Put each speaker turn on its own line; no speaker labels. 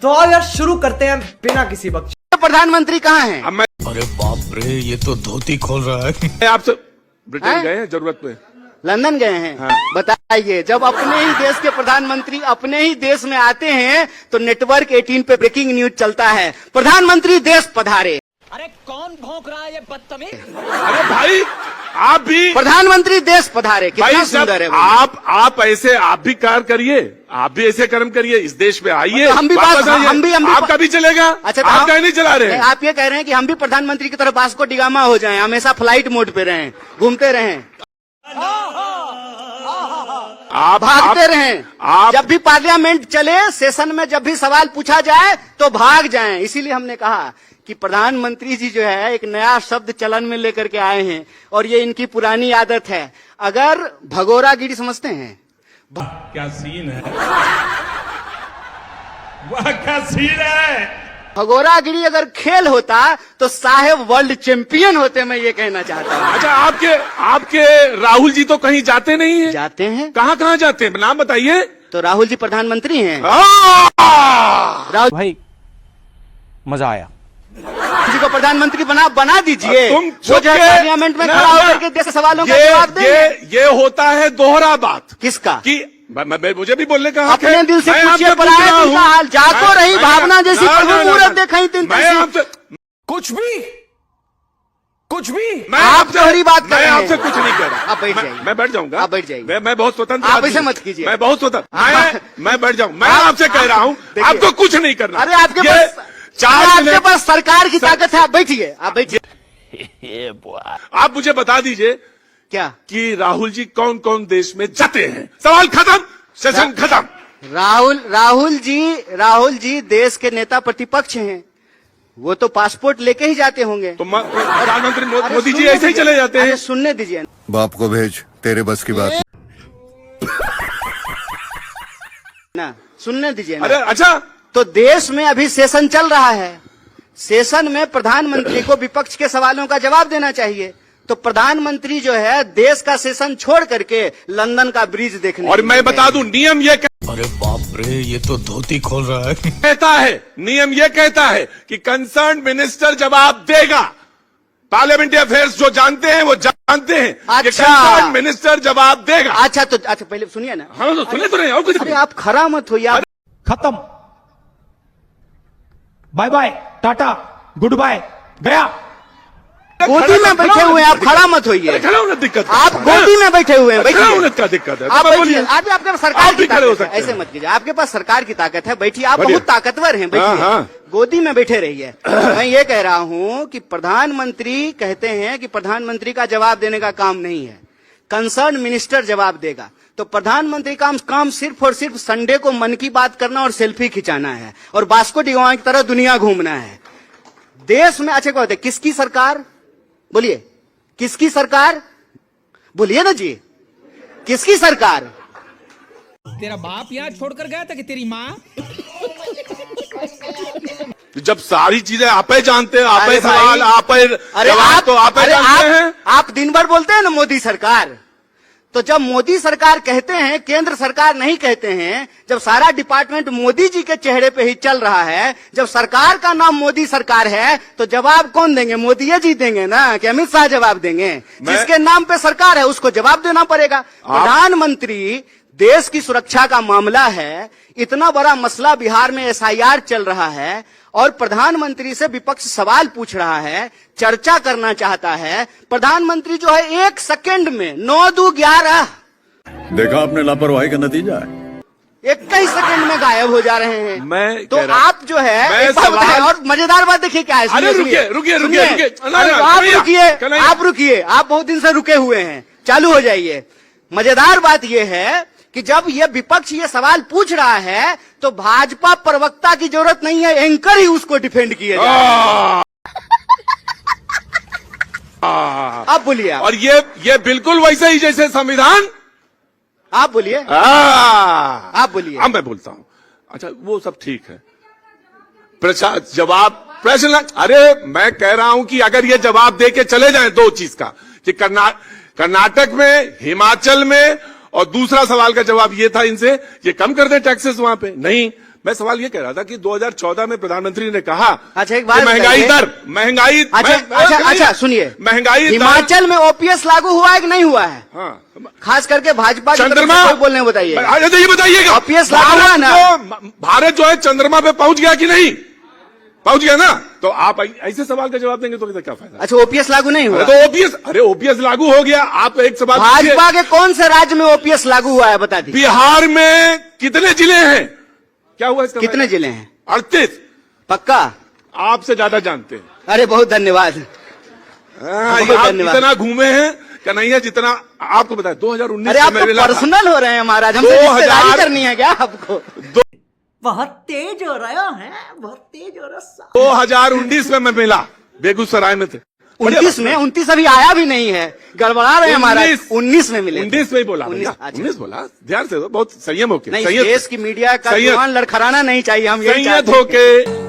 तो आओ यार शुरू करते हैं बिना किसी बख्श।
प्रधानमंत्री कहाँ हैं?
अरे बाप रे, ये तो धोती खोल रहा है।
आपसे ब्रिटेन गए हैं जरूरत में?
लंदन गए हैं।
हाँ।
बताइए, जब अपने ही देश के प्रधानमंत्री अपने ही देश में आते हैं तो नेटवर्क 18 पे ब्रेकिंग न्यूज चलता है, प्रधानमंत्री देश पधारे।
अरे कौन भौंक रहा है ये बदतमीज?
अरे भाई आप भी
प्रधानमंत्री देश पधारे, कितना
भाई
सुंदर है वो।
आप ऐसे आप भी कार्य करिए, आप भी ऐसे कर्म करिए, इस देश में आइए।
तो हम भी
आपका भी चलेगा।
अच्छा, तो
आप कहीं नहीं चला रहे?
आप ये कह रहे हैं कि हम भी प्रधानमंत्री की तरफ बास्को डिगामा हो जाएं, हमेशा फ्लाइट मोड पे रहें, घूमते रहें,
आप
भागते रहें। जब भी पार्लियामेंट चले, सेशन में जब भी सवाल पूछा जाए तो भाग जाएं। इसीलिए हमने कहा कि प्रधानमंत्री जी जो है एक नया शब्द चलन में लेकर के आए हैं और ये इनकी पुरानी आदत है। अगर भगोरागिरी समझते हैं?
क्या सीन है, वाह क्या सीन है।
भगोरागिरी अगर खेल होता तो साहेब वर्ल्ड चैंपियन होते, मैं ये कहना चाहता हूँ।
अच्छा, आपके राहुल जी तो कहीं जाते नहीं है?
जाते हैं।
कहाँ जाते हैं, नाम बताइए।
तो राहुल जी प्रधानमंत्री हैं।
राहुल
भाई मजा आया।
जी को प्रधानमंत्री बना दीजिए।
तुम
वो जो है पार्लियामेंट में खड़ा होकर के देश सवालों का जवाब दें।
ये होता है दोहरा बात।
किसका?
कि मुझे भी बोलने का हक है।
अपने दिल से पूछिए, पराये दिल का हाल, जाको रही भावना जैसी मुहूर्त देखई तीन
कुछ भी
मैं
आप दोहरी बात कर रहे हैं।
आपसे कुछ नहीं कर रहा।
आप बैठ जाइए।
मैं बैठ जाऊंगा।
आप बैठ जाइए।
मैं बहुत स्वतंत्र
आप
आदमी
ऐसे
हूं।
मत कीजिए।
मैं बहुत स्वतंत्र, मैं बैठ जाऊं। मैं आपसे कह रहा हूं, आपको कुछ नहीं करना।
अरे आपके पास सरकार की ताकत है, आप बैठिए, आप बैठिए।
आप मुझे बता दीजिए
क्या
कि राहुल जी कौन कौन देश में जाते हैं? सवाल खत्म, सेशन खत्म।
राहुल जी देश के नेता प्रतिपक्ष हैं, वो तो पासपोर्ट लेके ही जाते होंगे।
तो प्रधानमंत्री मोदी जी ऐसे ही चले जाते हैं।
सुनने दीजिए।
बाप को भेज, तेरे बस की बात
ना, सुनने दीजिए ना।
अरे अच्छा,
तो देश में अभी सेशन चल रहा है, सेशन में प्रधानमंत्री को विपक्ष के सवालों का जवाब देना चाहिए। तो प्रधानमंत्री जो है देश का सेशन छोड़ करके लंदन का ब्रिज देखने।
और मैं बता दूं, नियम ये
अरे बाप रे, ये तो धोती खोल रहा है।
कहता है, नियम ये कहता है कि कंसर्न मिनिस्टर जवाब देगा। पार्लियामेंट्री अफेयर्स जो जानते हैं वो जानते हैं।
अच्छा,
कंसर्न मिनिस्टर जवाब देगा।
अच्छा पहले सुनिए ना।
हाँ तो सुने तो नहीं, और कुछ
अरे आप खड़ा मत होइए। आप
खत्म, bye bye, tata, goodbye, गया।
गोदी में बैठे हुए हैं, आप खड़ा मत होइए।
खड़ा होने दिक्कत,
आप गोदी में बैठे हुए हैं,
खड़ा होने का दिक्कत है।
आप
बोलिए,
बैठिए। आपके पास सरकार की
खड़े हो
ताकत है,
सकते
ऐसे
हैं।
मत कीजिए। आपके पास सरकार की ताकत है, बैठिए। आप
बढ़िया।
बहुत ताकतवर हैं, बैठिए।
हाँ।
गोदी में बैठे रहिए। मैं ये कह रहा हूं कि प्रधानमंत्री कहते हैं कि प्रधानमंत्री का जवाब देने का काम नहीं है, कंसर्न मिनिस्टर जवाब देगा। तो प्रधानमंत्री का काम सिर्फ और सिर्फ संडे को मन की बात करना और सेल्फी खिंचाना है और बास्को डिगामा की तरह दुनिया घूमना है। देश में अच्छा कहते किसकी सरकार? बोलिए, किसकी सरकार? बोलिए ना जी, किसकी सरकार?
तेरा बाप यहाँ छोड़कर गया था कि तेरी माँ?
जब सारी चीजें आप ही जानते हैं, आप ही
अरे
सवाल,
भाई,
आप ही जवाब, तो आप ही जानते हैं।
आप दिन भर बोलते हैं ना मोदी सरकार। तो जब मोदी सरकार कहते हैं, केंद्र सरकार नहीं कहते हैं, जब सारा डिपार्टमेंट मोदी जी के चेहरे पे ही चल रहा है, जब सरकार का नाम मोदी सरकार है, तो जवाब कौन देंगे? मोदी जी देंगे ना, कि अमित शाह जवाब देंगे? जिसके नाम पे सरकार है उसको जवाब देना पड़ेगा। प्रधानमंत्री, देश की सुरक्षा का मामला है, इतना बड़ा मसला बिहार में SIR चल रहा है और प्रधानमंत्री से विपक्ष सवाल पूछ रहा है, चर्चा करना चाहता है। प्रधानमंत्री जो है 1 सेकंड में 9-2-11
देखा आपने लापरवाही का नतीजा है।
21 सेकंड में गायब हो जा रहे हैं।
मैं
तो
कह रहा-
आप जो है
मैं
एक बात
सवाल-
बताएं, और मजेदार बात देखिए क्या है।
अरे
सुनिए,
रुकिए।
आप रुकिए, आप बहुत दिन से रुके हुए हैं, चालू हो जाइए। मजेदार बात यह है कि जब ये विपक्ष ये सवाल पूछ रहा है तो भाजपा प्रवक्ता की जरूरत नहीं है, एंकर ही उसको डिफेंड किए जा रहे हैं। आप बोलिए।
और ये बिल्कुल वैसे ही जैसे संविधान।
आप बोलिए। आप बोलिए।
अब मैं बोलता हूं। अच्छा, वो सब ठीक है, प्रश्न। अरे मैं कह रहा हूं कि अगर ये जवाब दे के चले जाएं दो चीज का, कि कर्नाटक में, हिमाचल में, और दूसरा सवाल का जवाब ये था इनसे, ये कम कर दे टैक्सेस वहां पे। नहीं, मैं सवाल ये कह रहा था कि 2014 में प्रधानमंत्री ने कहा
अच्छा, एक बात
कि महंगाई
बताइए।
दर महंगाई
अच्छा सुनिए,
महंगाई दर-
हिमाचल में ओपीएस लागू हुआ है कि नहीं हुआ है?
हाँ,
खास करके भाजपा की तरफ से
चंद्रमा
कोई बोलने बताइए।
अच्छा ये बताइएगा
OPS लागू हुआ ना?
भारत जो है चंद्रमा पे पहुंच गया कि नहीं पहुंच गया ना? तो आप ऐसे सवाल का जवाब देंगे तो क्या फायदा?
अच्छा, ओपीएस लागू नहीं हुआ?
अरे ओपीएस लागू हो गया। आप एक सवाल पूछिए,
भाजपा के कौन से राज्य में ओपीएस लागू हुआ है बता दीजिए।
बिहार में कितने जिले हैं? क्या हुआ इसका?
कितने जिले हैं?
38।
पक्का?
आपसे ज्यादा जानते हैं।
अरे बहुत धन्यवाद। बहुत
आप
धन्यवाद।
इतना घूमे हैं कन्हैया जितना आपको बताया 2019
अरे आप पर्सनल हो रहे हैं महाराज, हमसे
2000
रिश्तेदारी करनी है क्या आपको?
बहुत तेज हो रहा है, बहुत तेज हो रहा।
2019 में मैं मिला, बेगूसराय में थे।
29 में? 29 अभी आया भी नहीं है, गड़बड़ा रहे हैं महाराज। 19 में मिले।
19 में ही बोला।
19
बोला, ध्यान से दो, बहुत संयम होके।
नहीं, देश की मीडिया का जुबान लड़खड़ाना नहीं चाहिए, हम यही
संयत
चाहते हैं।
होके